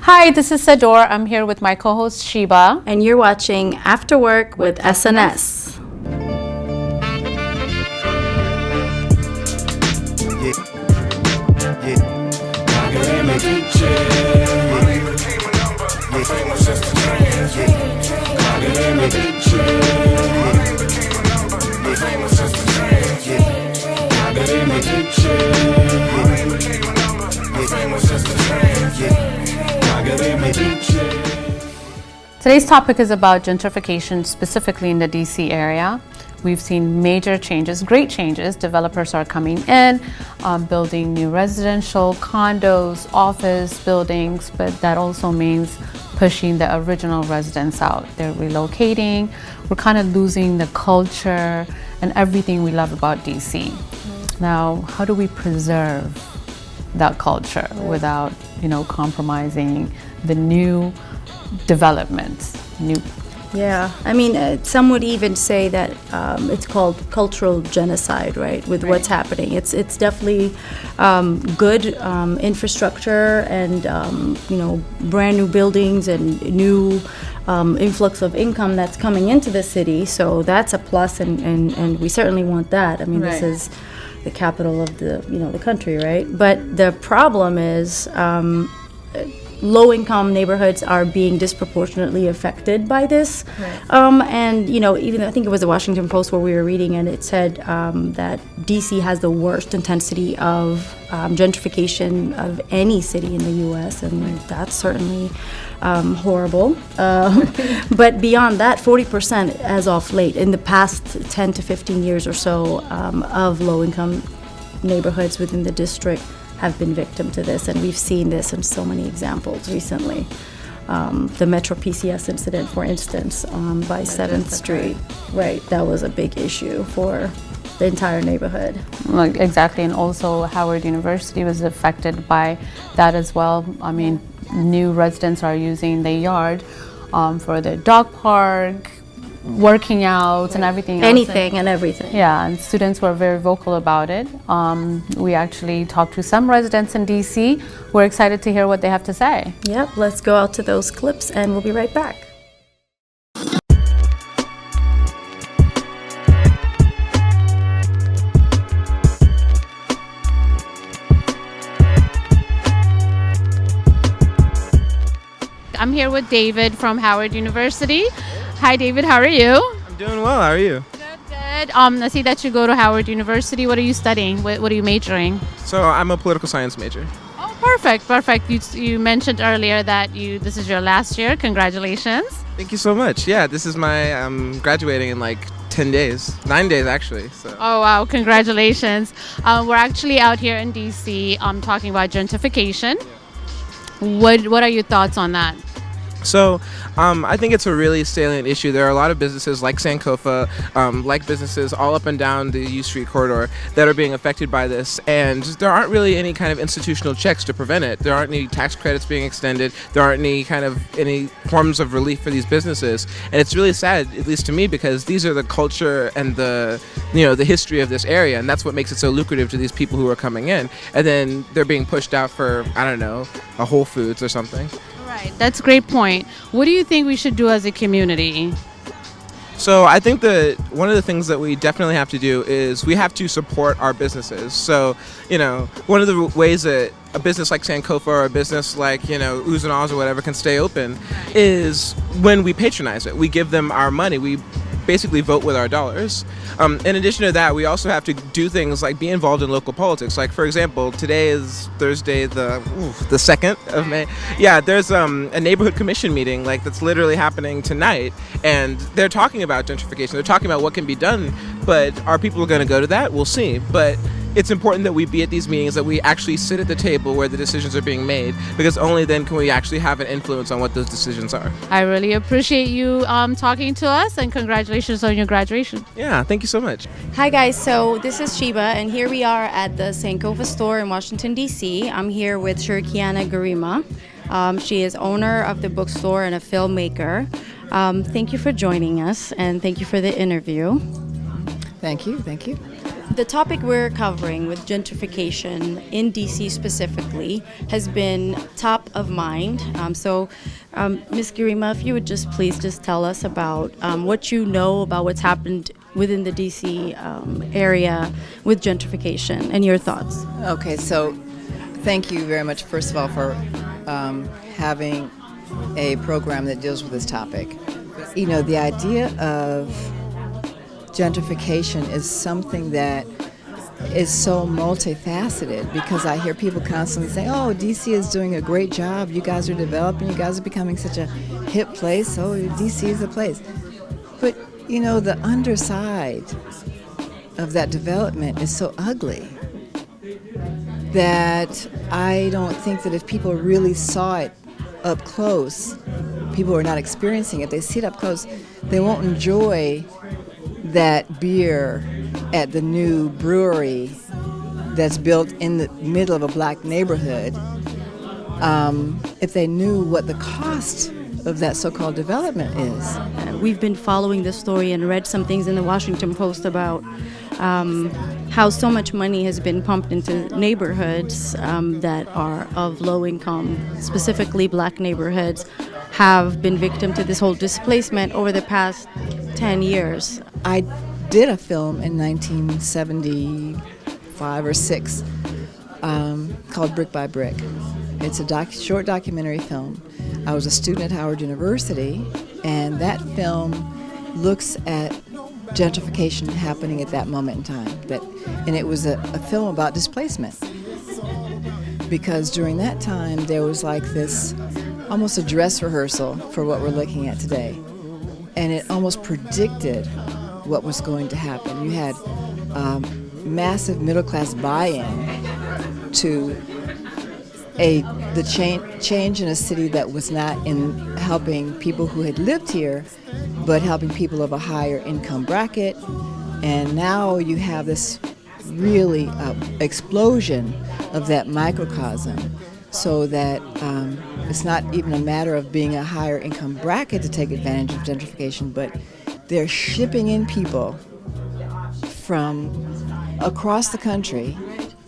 Hi, this is Sador. I'm here with my co-host Sheba. And you're watching After Work with S&S. Today's topic is about gentrification, specifically in the DC area. We've seen major changes, great changes. Developers are coming in, building new residential, condos, office buildings, but that also means pushing the original residents out. They're relocating. We're kind of losing the culture and everything we love about DC. Now, how do we preserve that culture without, compromising the new developments? Yeah, I mean, some would even say that it's called cultural genocide, right? With what's happening, it's definitely good infrastructure and brand new buildings and new influx of income that's coming into the city. So that's a plus, and we certainly want that. I mean, this is the capital of the country, right? But the problem is low-income neighborhoods are being disproportionately affected by this. And, even I think it was the Washington Post where we were reading, and it said that DC has the worst intensity of gentrification of any city in the U.S., and that's certainly horrible. But beyond that, 40% as of late, in the past 10 to 15 years or so, of low-income neighborhoods within the district have been victim to this, and we've seen this in so many examples recently. The Metro PCS incident, for instance, by 7th Street, that was a big issue for the entire neighborhood. Exactly, and also Howard University was affected by that as well. I mean, new residents are using the yard for the dog park, working out and everything else. Anything and everything. Yeah, and students were very vocal about it. We actually talked to some residents in DC. We're excited to hear what they have to say. Yep, let's go out to those clips and we'll be right back. I'm here with David from Howard University. Hi, David. How are you? I'm doing well. How are you? Good. I see that you go to Howard University. What are you studying? What are you majoring? So I'm a political science major. Oh, perfect. You mentioned earlier that this is your last year. Congratulations. Thank you so much. Yeah, this is my graduating in like 10 days, 9 days actually. So. Oh wow! Congratulations. We're actually out here in DC talking about gentrification. What are your thoughts on that? So I think it's a really salient issue. There are a lot of businesses like Sankofa, like businesses all up and down the U Street corridor that are being affected by this, and there aren't really any kind of institutional checks to prevent it. There aren't any tax credits being extended. There aren't any forms of relief for these businesses, and it's really sad, at least to me, because these are the culture and the history of this area, and that's what makes it so lucrative to these people who are coming in, and then they're being pushed out for, I don't know, a Whole Foods or something. Right, that's a great point. What do you think we should do as a community? So I think that one of the things that we definitely have to do is we have to support our businesses. So, one of the ways that a business like Sankofa or a business like, Oohs and Ahs or whatever can stay open is when we patronize it. We give them our money. We basically vote with our dollars. In addition to that, we also have to do things like be involved in local politics. Like, for example, today is Thursday, the 2nd of May. Yeah, there's a neighborhood commission meeting that's literally happening tonight, and they're talking about gentrification. They're talking about what can be done, but are people going to go to that? We'll see. But it's important that we be at these meetings, that we actually sit at the table where the decisions are being made, because only then can we actually have an influence on what those decisions are. I really appreciate you talking to us, and congratulations on your graduation. Yeah, thank you so much. Hi guys, so this is Sheba, and here we are at the Sankofa store in Washington, D.C. I'm here with Shurikiana Garima. She is owner of the bookstore and a filmmaker. Thank you for joining us, and thank you for the interview. Thank you. The topic we're covering with gentrification in DC specifically has been top of mind. Ms. Girima, if you would please tell us about what you know about what's happened within the DC area with gentrification and your thoughts. Okay, so thank you very much, first of all, for having a program that deals with this topic. You know, the idea of gentrification is something that is so multifaceted, because I hear people constantly saying, oh, DC is doing a great job, you guys are developing, you guys are becoming such a hip place, oh, DC is a place. But, you know, the underside of that development is so ugly that I don't think that if people really saw it up close, people who are not experiencing it, they see it up close, they won't enjoy that beer at the new brewery that's built in the middle of a black neighborhood, if they knew what the cost of that so-called development is. We've been following this story and read some things in the Washington Post about how so much money has been pumped into neighborhoods that are of low income, specifically black neighborhoods, have been victim to this whole displacement over the past 10 years. I did a film in 1975 or 6 called Brick by Brick. It's a short documentary film. I was a student at Howard University, and that film looks at gentrification happening at that moment in time. And it was a film about displacement, because during that time there was like this almost a dress rehearsal for what we're looking at today, and it almost predicted what was going to happen. You had massive middle class buy-in to the change in a city that was not in helping people who had lived here, but helping people of a higher income bracket. And now you have this really explosion of that microcosm, so that it's not even a matter of being a higher income bracket to take advantage of gentrification, but they're shipping in people from across the country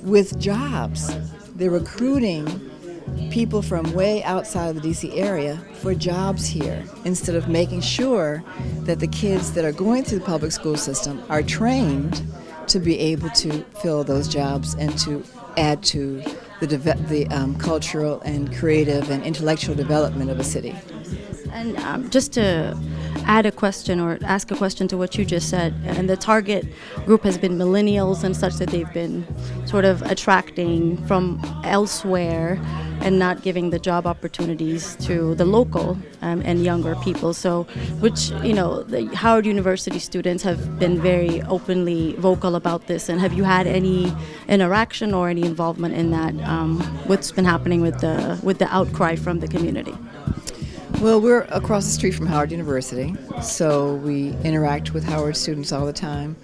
with jobs. They're recruiting people from way outside of the DC area for jobs here, instead of making sure that the kids that are going through the public school system are trained to be able to fill those jobs and to add to the cultural and creative and intellectual development of a city. And just to add a question or ask a question to what you just said, and the target group has been millennials and such, that they've been sort of attracting from elsewhere and not giving the job opportunities to the local and younger people. So, which, you know, the Howard University students have been very openly vocal about this. And have you had any interaction or any involvement in that? What's been happening with the outcry from the community? Well, we're across the street from Howard University, so we interact with Howard students all the time.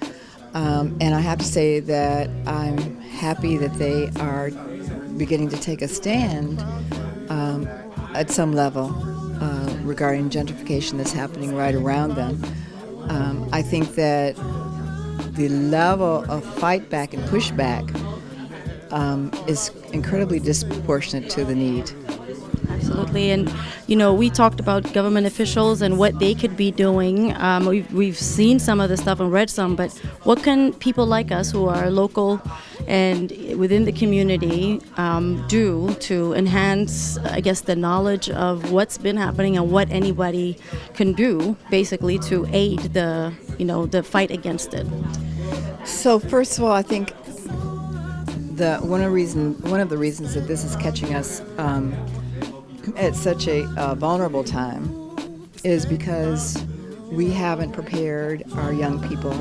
And I have to say that I'm happy that they are beginning to take a stand at some level regarding gentrification that's happening right around them. I think that the level of fight back and pushback is incredibly disproportionate to the need. Absolutely. And, you know, we talked about government officials and what they could be doing. We've seen some of the stuff and read some, but what can people like us who are local and within the community do to enhance, I guess, the knowledge of what's been happening and what anybody can do, basically, to aid the fight against it? So first of all, I think one of the reasons that this is catching us at such a vulnerable time is because we haven't prepared our young people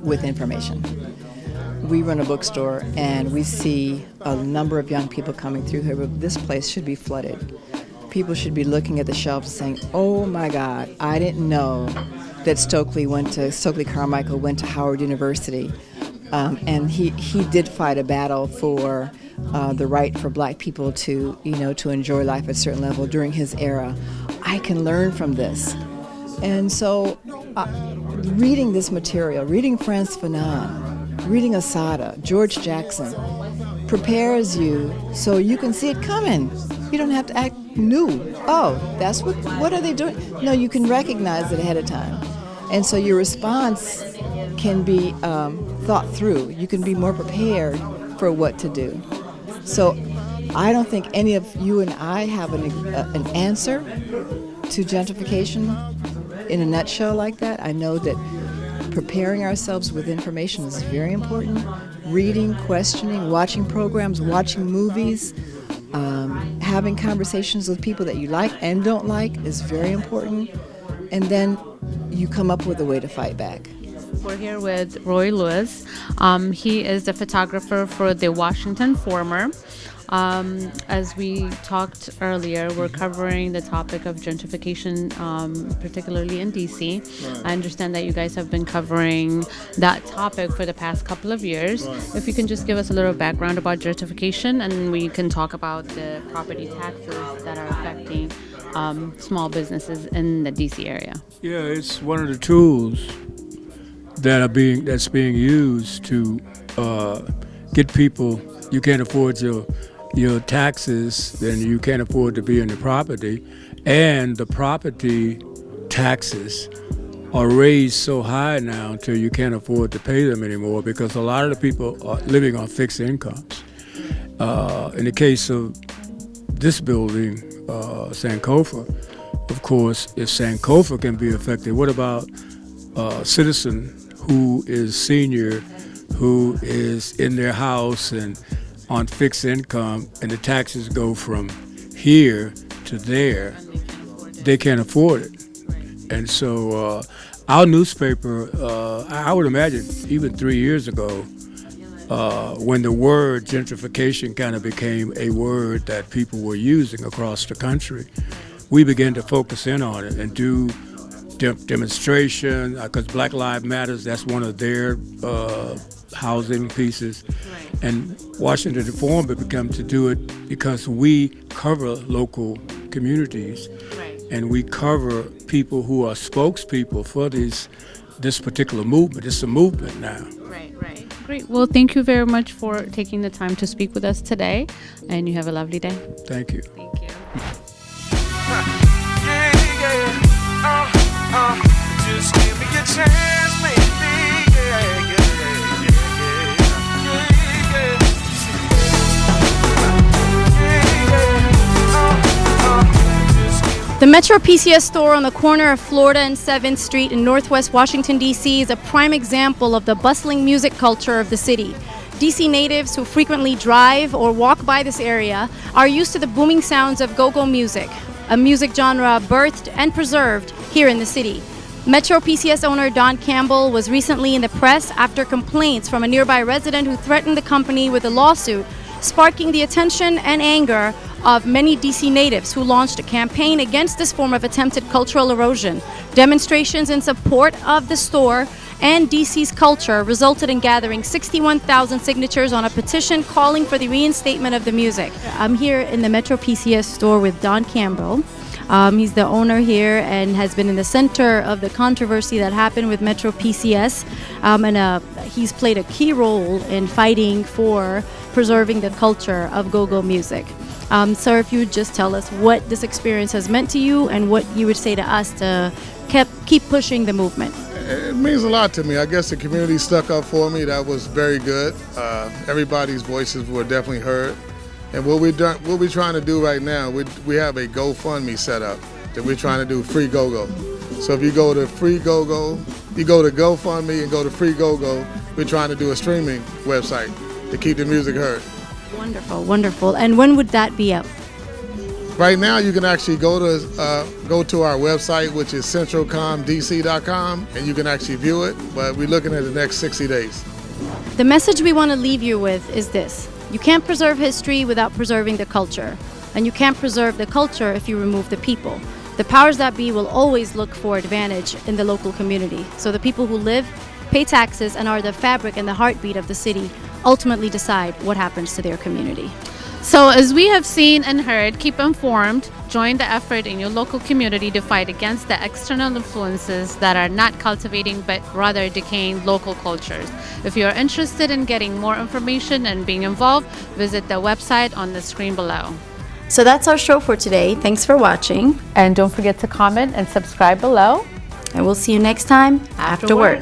with information. We run a bookstore and we see a number of young people coming through here, but this place should be flooded. People should be looking at the shelves saying, oh my God, I didn't know that Stokely Carmichael went to Howard University. And he did fight a battle for the right for black people to enjoy life at a certain level during his era. I can learn from this. And so reading this material, reading Frantz Fanon, reading Asada, George Jackson, prepares you so you can see it coming. You don't have to act new. Oh, that's what are they doing? No, you can recognize it ahead of time. And so your response can be thought through. You can be more prepared for what to do. So I don't think any of you and I have an answer to gentrification in a nutshell like that. I know that preparing ourselves with information is very important. Reading, questioning, watching programs, watching movies, having conversations with people that you like and don't like is very important. And then you come up with a way to fight back. We're here with Roy Lewis. He is the photographer for the Washington Former. As we talked earlier, we're covering the topic of gentrification, particularly in DC. Right. I understand that you guys have been covering that topic for the past couple of years. Right. If you can just give us a little background about gentrification, and we can talk about the property taxes that are affecting small businesses in the DC area. Yeah, it's one of the tools that's being used to get people. You can't afford your taxes, then you can't afford to be in the property, and the property taxes are raised so high now until you can't afford to pay them anymore because a lot of the people are living on fixed incomes. In the case of this building, Sankofa, of course, if Sankofa can be affected, what about a citizen who is senior, who is in their house and on fixed income, and the taxes go from here to there? They can't afford it. And so our newspaper, I would imagine even 3 years ago, when the word gentrification kind of became a word that people were using across the country, we began to focus in on it and do demonstration, because Black Lives Matters, that's one of their housing pieces. Right. And Washington Forum became to do it because we cover local communities. Right. And we cover people who are spokespeople for this particular movement. It's a movement now. Right. Great. Well, thank you very much for taking the time to speak with us today, and you have a lovely day. Thank you. Thank you. Just give me a chance, baby. The Metro PCS store on the corner of Florida and 7th Street in Northwest Washington, D.C. is a prime example of the bustling music culture of the city. D.C. natives who frequently drive or walk by this area are used to the booming sounds of go-go music, a music genre birthed and preserved here in the city. Metro PCS owner Don Campbell was recently in the press after complaints from a nearby resident who threatened the company with a lawsuit, sparking the attention and anger of many DC natives who launched a campaign against this form of attempted cultural erosion. Demonstrations in support of the store and DC's culture resulted in gathering 61,000 signatures on a petition calling for the reinstatement of the music. I'm here in the Metro PCS store with Don Campbell. He's the owner here and has been in the center of the controversy that happened with Metro PCS, and he's played a key role in fighting for preserving the culture of go-go music. Sir, if you would just tell us what this experience has meant to you and what you would say to us to keep pushing the movement. It means a lot to me. I guess the community stuck up for me. That was very good. Everybody's voices were definitely heard. And what we're trying to do right now, we have a GoFundMe set up that we're trying to do free GoGo. So if you go to free GoGo, you go to GoFundMe and go to free GoGo, we're trying to do a streaming website to keep the music heard. Wonderful, wonderful. And when would that be up? Right now, you can actually go to our website, which is centralcomdc.com, and you can actually view it. But we're looking at the next 60 days. The message we want to leave you with is this: you can't preserve history without preserving the culture, and you can't preserve the culture if you remove the people. The powers that be will always look for advantage in the local community. So the people who live, pay taxes, and are the fabric and the heartbeat of the city ultimately decide what happens to their community. So as we have seen and heard, keep informed, Join the effort in your local community to fight against the external influences that are not cultivating but rather decaying local cultures. If you're interested in getting more information and being involved, visit the website on the screen below. So that's our show for today. Thanks for watching, And don't forget to comment and subscribe below. and we'll see you next time after work.